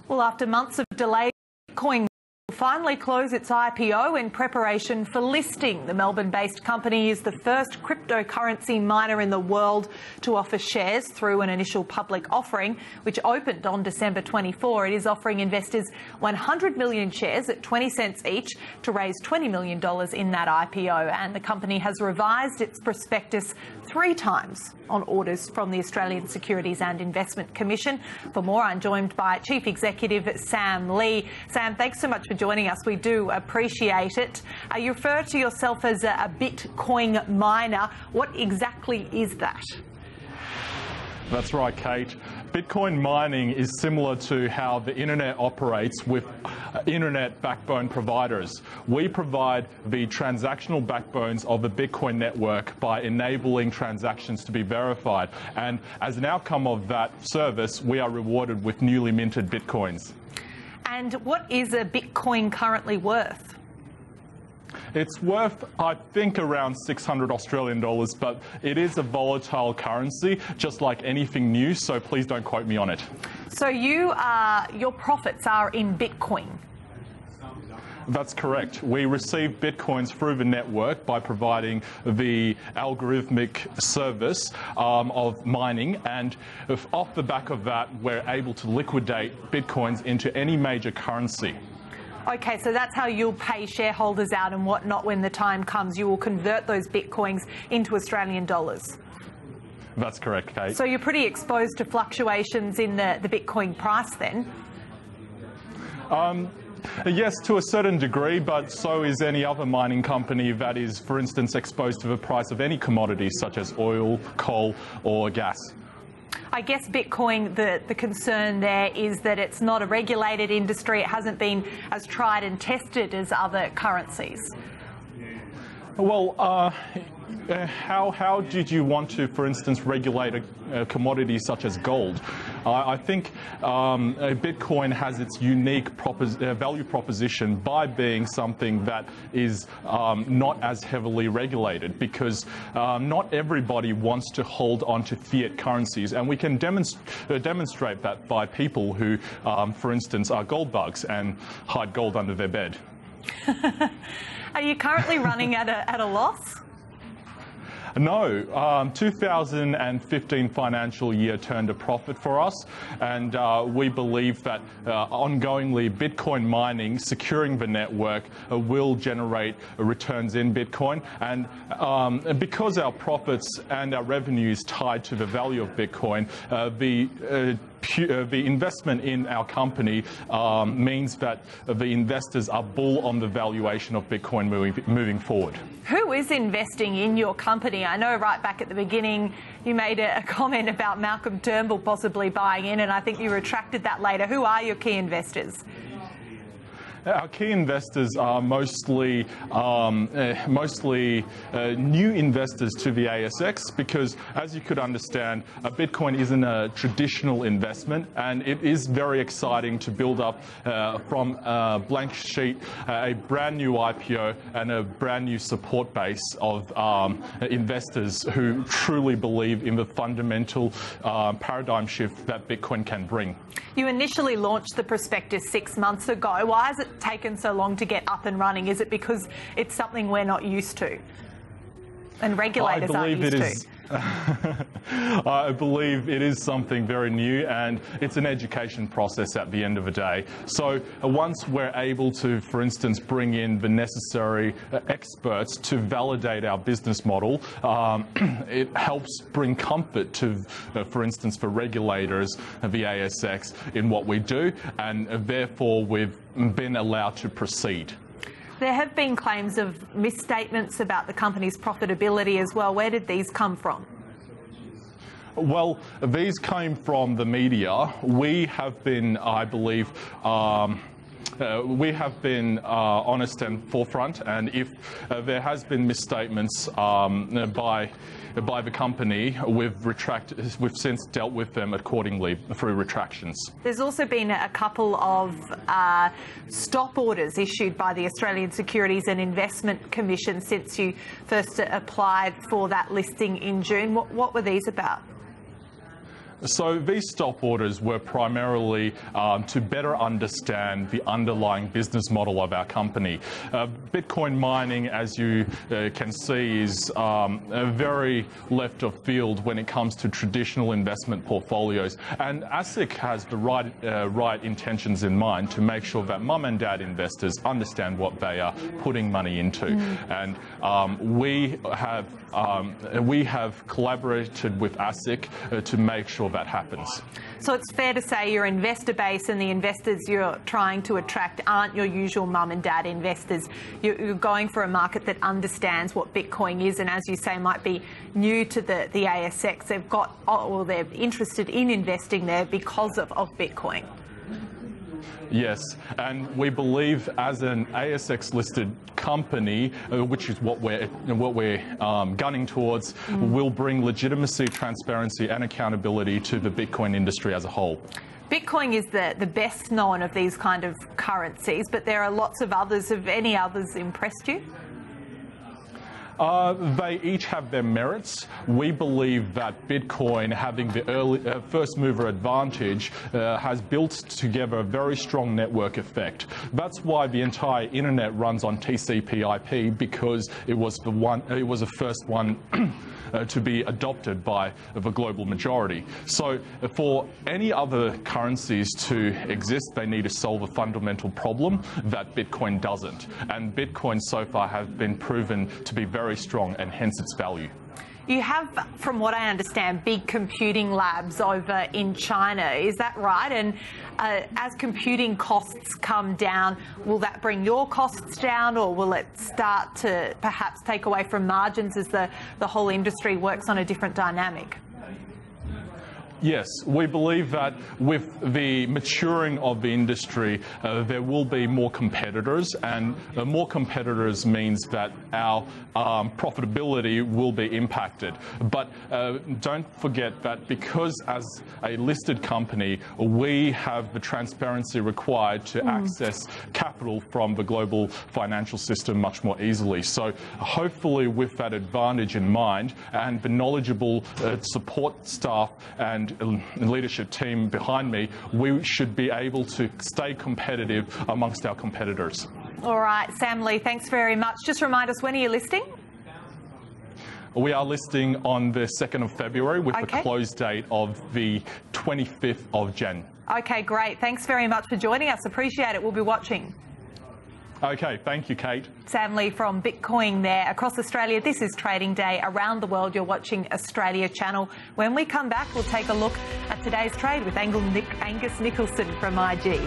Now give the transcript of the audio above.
Well, after months of delay, Bitcoin will finally close its IPO in preparation for listing. The Melbourne-based company is the first cryptocurrency miner in the world to offer shares through an initial public offering, which opened on December 24. It is offering investors 100 million shares at 20 cents each to raise $20 million in that IPO. And the company has revised its prospectus 3 times on orders from the Australian Securities and Investment Commission. For more, I'm joined by Chief Executive Sam Lee. Sam, thanks so much for joining us. We do appreciate it. You refer to yourself as a Bitcoin miner. What exactly is that? That's right, Kate. Bitcoin mining is similar to how the internet operates with internet backbone providers. We provide the transactional backbones of the Bitcoin network by enabling transactions to be verified. And as an outcome of that service, we are rewarded with newly minted Bitcoins. And what is a Bitcoin currently worth? It's worth, I think, around 600 Australian dollars, but it is a volatile currency, just like anything new, so please don't quote me on it. So your profits are in Bitcoin? That's correct. We receive Bitcoins through the network by providing the algorithmic service of mining, and off the back of that, we're able to liquidate Bitcoins into any major currency. Okay, so that's how you'll pay shareholders out and whatnot when the time comes. You will convert those Bitcoins into Australian dollars. That's correct, Kate. So you're pretty exposed to fluctuations in the Bitcoin price then? Yes, to a certain degree, but so is any other mining company that is, for instance, exposed to the price of any commodity such as oil, coal or gas. I guess Bitcoin, the concern there is that it's not a regulated industry. It hasn't been as tried and tested as other currencies. Well, how did you want to, for instance, regulate a commodity such as gold? I think Bitcoin has its unique value proposition by being something that is not as heavily regulated, because not everybody wants to hold on to fiat currencies, and we can demonstrate that by people who, for instance, are gold bugs and hide gold under their bed. Are you currently running at a loss? No, 2015 financial year turned a profit for us, and we believe that ongoingly Bitcoin mining, securing the network, will generate returns in Bitcoin. And because our profits and our revenue is tied to the value of Bitcoin, the investment in our company means that the investors are bull on the valuation of Bitcoin moving forward. Who is investing in your company? I know right back at the beginning you made a comment about Malcolm Turnbull possibly buying in, and I think you retracted that later. Who are your key investors? Our key investors are mostly new investors to the ASX, because, as you could understand, Bitcoin isn't a traditional investment, and it is very exciting to build up from a blank sheet a brand new IPO and a brand new support base of investors who truly believe in the fundamental paradigm shift that Bitcoin can bring. You initially launched the prospectus 6 months ago. Why has it taken so long to get up and running? Is it because it's something we're not used to and regulators aren't used to? I believe it is something very new, and it's an education process at the end of the day. So once we're able to, for instance, bring in the necessary experts to validate our business model, it helps bring comfort to, for instance, for regulators, the ASX, in what we do, and therefore we've been allowed to proceed. There have been claims of misstatements about the company's profitability as well. Where did these come from? Well, these came from the media. We have been, I believe, honest and forefront, and if there has been misstatements by the company, we've since dealt with them accordingly through retractions. There's also been a couple of stop orders issued by the Australian Securities and Investment Commission since you first applied for that listing in June. What were these about? So these stop orders were primarily to better understand the underlying business model of our company. Bitcoin mining, as you can see, is very left of field when it comes to traditional investment portfolios. And ASIC has the right intentions in mind to make sure that mum and dad investors understand what they are putting money into. And we have collaborated with ASIC to make sure that happens. So it's fair to say your investor base and the investors you're trying to attract aren't your usual mum and dad investors. You're going for a market that understands what Bitcoin is and, as you say, might be new to the ASX. They're interested in investing there because of Bitcoin. Yes, and we believe as an ASX-listed company, which is what we're gunning towards, will bring legitimacy, transparency, and accountability to the Bitcoin industry as a whole. Bitcoin is the best known of these kind of currencies, but there are lots of others. Have any others impressed you? They each have their merits. We believe that Bitcoin, having the first mover advantage, has built together a very strong network effect. That's why the entire internet runs on TCP/IP, because it was the first one to be adopted by the global majority. So for any other currencies to exist, they need to solve a fundamental problem that Bitcoin doesn't. And Bitcoin so far has been proven to be very strong, and hence its value. You have, from what I understand, big computing labs over in China. Is that right? And as computing costs come down, will that bring your costs down, or will it start to perhaps take away from margins as the whole industry works on a different dynamic? Yes, we believe that with the maturing of the industry, there will be more competitors, and more competitors means that our profitability will be impacted. But don't forget that because as a listed company, we have the transparency required to access capital from the global financial system much more easily. So hopefully with that advantage in mind, and the knowledgeable support staff and leadership team behind me, we should be able to stay competitive amongst our competitors. All right, Sam Lee, thanks very much. Just remind us, when are you listing? We are listing on the 2nd of February with the close date of the 25th of Jan. Okay, great. Thanks very much for joining us. Appreciate it. We'll be watching. Okay, thank you, Kate. Sam Lee from Bitcoin there. Across Australia, this is Trading Day. Around the world, you're watching Australia Channel. When we come back, we'll take a look at today's trade with Angus Nicholson from IG.